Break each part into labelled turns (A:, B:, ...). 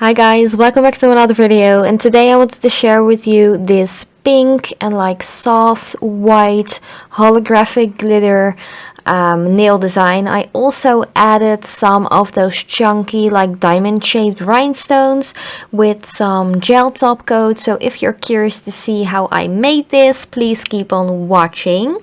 A: Hi guys, welcome back to another video, and today I wanted to share with you this pink and like soft white holographic glitter nail design. I also added some of those chunky like diamond shaped rhinestones with some gel top coat. So if you're curious to see how I made this, please keep on watching.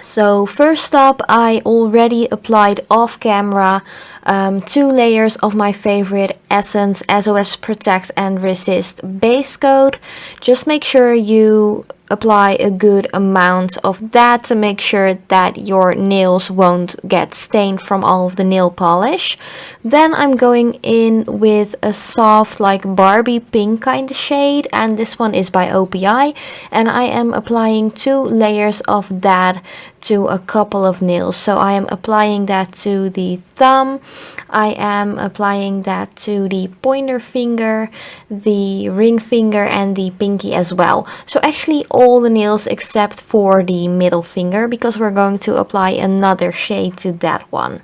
A: So first up, I already applied off camera 2 layers of my favorite Essence SOS Protect and Resist base coat. Just make sure you apply a good amount of that to make sure that your nails won't get stained from all of the nail polish. Then I'm going in with a soft like Barbie pink kind of shade, and this one is by OPI, and I am applying 2 layers of that to a couple of nails. So I am applying that to the thumb, I am applying that to the pointer finger, the ring finger, and the pinky as well. So actually all the nails except for the middle finger, because we're going to apply another shade to that one.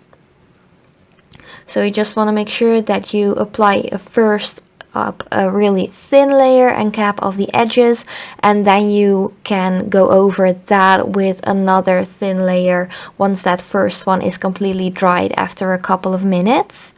A: So you just want to make sure that you apply first up a really thin layer and cap off the edges, and then you can go over that with another thin layer once that first one is completely dried after a couple of minutes.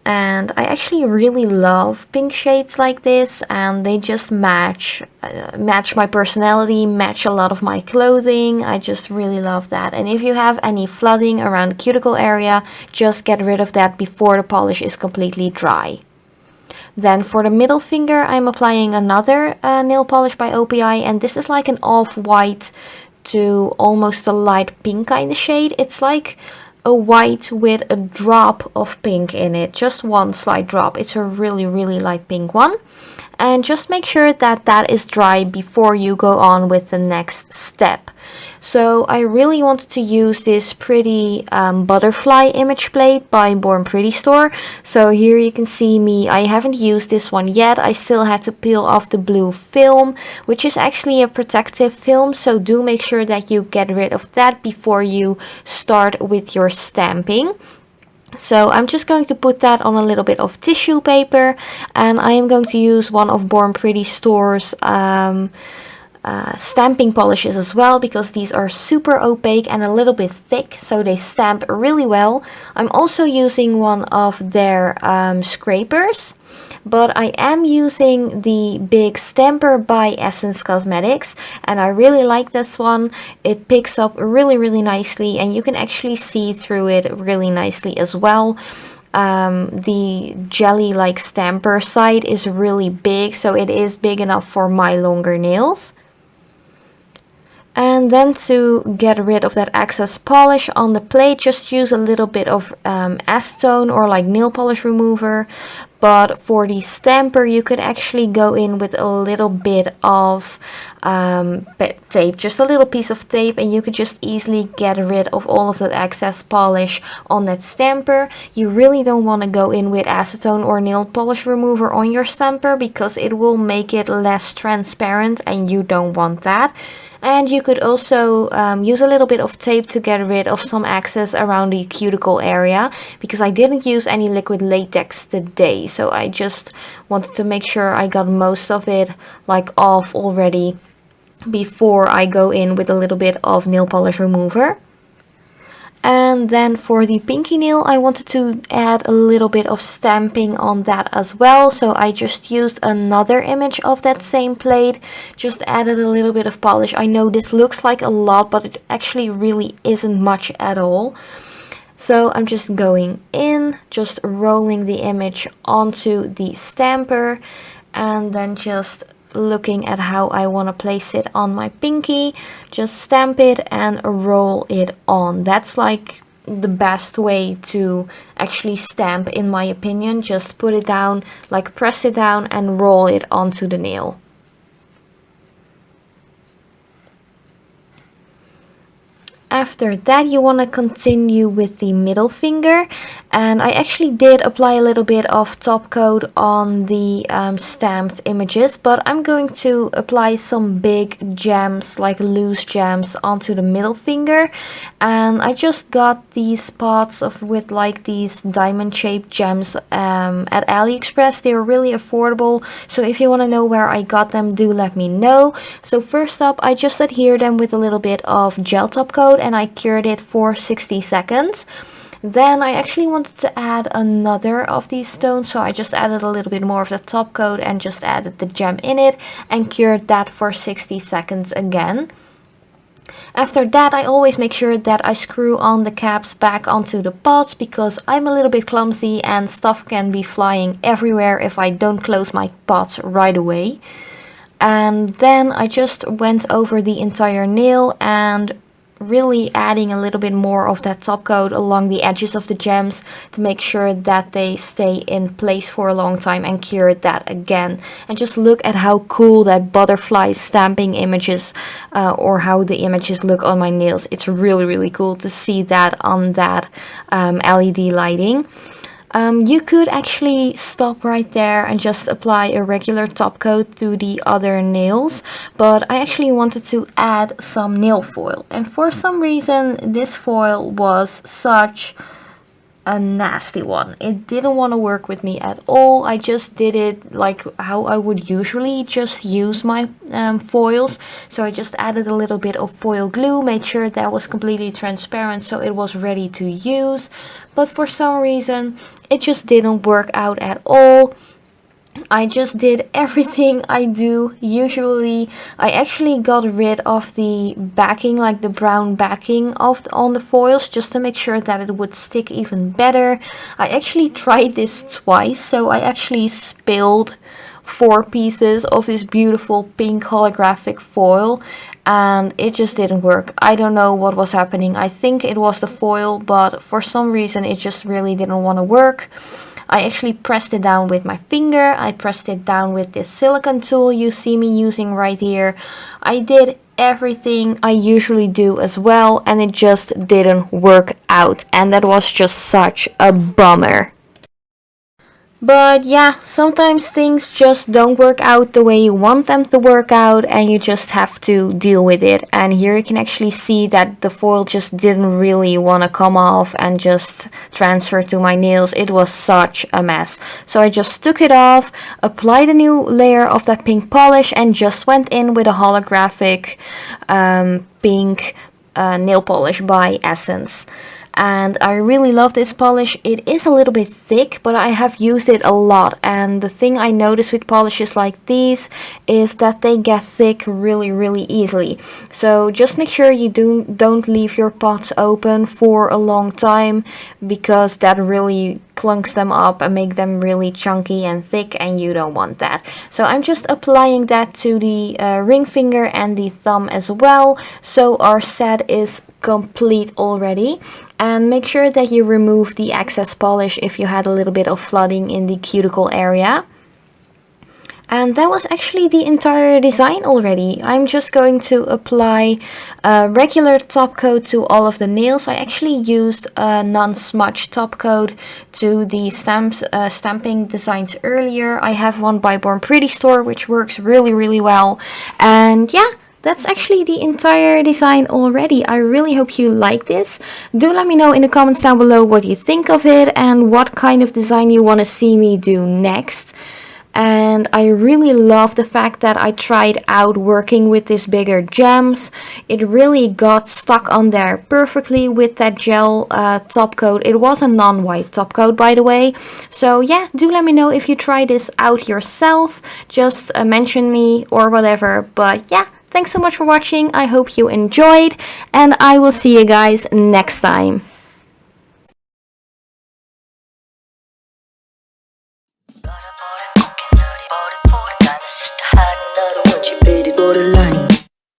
A: And I actually really love pink shades like this, and they just match my personality, match a lot of my clothing. I just really love that. And if you have any flooding around the cuticle area, just get rid of that before the polish is completely dry. Then for the middle finger, I'm applying another nail polish by OPI, and this is like an off-white to almost a light pink kind of shade. It's like a white with a drop of pink in it, just one slight drop. It's a really light pink one, and just make sure that that is dry before you go on with the next step. So I really wanted to use this pretty butterfly image plate by Born Pretty store. So here you can see me, I haven't used this one yet. I still had to peel off the blue film, which is actually a protective film, so do make sure that you get rid of that before you start with your stamping. So I'm just going to put that on a little bit of tissue paper, and I am going to use one of Born Pretty store's stamping polishes as well, because these are super opaque and a little bit thick, so they stamp really well. I'm also using one of their scrapers, but I am using the big stamper by Essence Cosmetics, and I really like this one. It picks up really nicely, and you can actually see through it really nicely as well. The jelly like stamper side is really big, so it is big enough for my longer nails. And then to get rid of that excess polish on the plate, just use a little bit of acetone or like nail polish remover. But for the stamper, you could actually go in with a little bit of tape, just a little piece of tape, and you could just easily get rid of all of that excess polish on that stamper. You really don't want to go in with acetone or nail polish remover on your stamper, because it will make it less transparent, and you don't want that. And you could also use a little bit of tape to get rid of some excess around the cuticle area, because I didn't use any liquid latex today, so I just wanted to make sure I got most of it like off already before I go in with a little bit of nail polish remover. And then for the pinky nail, I wanted to add a little bit of stamping on that as well. So I just used another image of that same plate, just added a little bit of polish. I know this looks like a lot, but it actually really isn't much at all. So I'm just going in, just rolling the image onto the stamper, and then just looking at how I want to place it on my pinky. Just stamp it and roll it on. That's like the best way to actually stamp, in my opinion. Just put it down, like press it down and roll it onto the nail. After that, you want to continue with the middle finger, and I actually did apply a little bit of top coat on the stamped images, but I'm going to apply some big gems, like loose gems, onto the middle finger. And I just got these pots with like these diamond shaped gems at AliExpress. They were really affordable, so if you want to know where I got them, do let me know. So first up, I just adhered them with a little bit of gel top coat, and I cured it for 60 seconds. Then I actually wanted to add another of these stones, so I just added a little bit more of the top coat and just added the gem in it and cured that for 60 seconds again. After that, I always make sure that I screw on the caps back onto the pots, because I'm a little bit clumsy and stuff can be flying everywhere if I don't close my pots right away. And then I just went over the entire nail and really adding a little bit more of that top coat along the edges of the gems to make sure that they stay in place for a long time, and cured that again. And just look at how cool that butterfly stamping images or how the images look on my nails. It's really cool to see that on that LED lighting. You could actually stop right there and just apply a regular top coat to the other nails, but I actually wanted to add some nail foil, and for some reason this foil was such a nasty one. It didn't want to work with me at all. I just did it like how I would usually just use my foils. So I just added a little bit of foil glue, made sure that was completely transparent so it was ready to use. But for some reason it just didn't work out at all. I just did everything I do usually. I actually got rid of the backing, like the brown backing on the foils, just to make sure that it would stick even better. I actually tried this twice, so I actually spilled 4 pieces of this beautiful pink holographic foil, and it just didn't work. I don't know what was happening. I think it was the foil, but for some reason it just really didn't want to work. I actually pressed it down with my finger. I pressed it down with this silicone tool you see me using right here. I did everything I usually do as well, and it just didn't work out, and that was just such a bummer. But yeah, sometimes things just don't work out the way you want them to work out, and you just have to deal with it. And here you can actually see that the foil just didn't really want to come off and just transfer to my nails. It was such a mess. So I just took it off, applied a new layer of that pink polish, and just went in with a holographic pink nail polish by Essence. And I really love this polish. It is a little bit thick, but I have used it a lot, and the thing I notice with polishes like these is that they get thick really easily. So just make sure you don't leave your pots open for a long time, because that really clunks them up and make them really chunky and thick, and you don't want that. So I'm just applying that to the ring finger and the thumb as well. So our set is complete already. And make sure that you remove the excess polish if you had a little bit of flooding in the cuticle area. And that was actually the entire design already. I'm just going to apply a regular top coat to all of the nails. I actually used a non-smudge top coat to the stamping designs earlier. I have one by Born Pretty store, which works really well. And yeah, that's actually the entire design already. I really hope you like this. Do let me know in the comments down below what you think of it and what kind of design you want to see me do next. And I really love the fact that I tried out working with these bigger gems. It really got stuck on there perfectly with that gel top coat. It was a non-white top coat, by the way. So yeah, do let me know if you try this out yourself. Just mention me or whatever. But yeah, thanks so much for watching. I hope you enjoyed, and I will see you guys next time.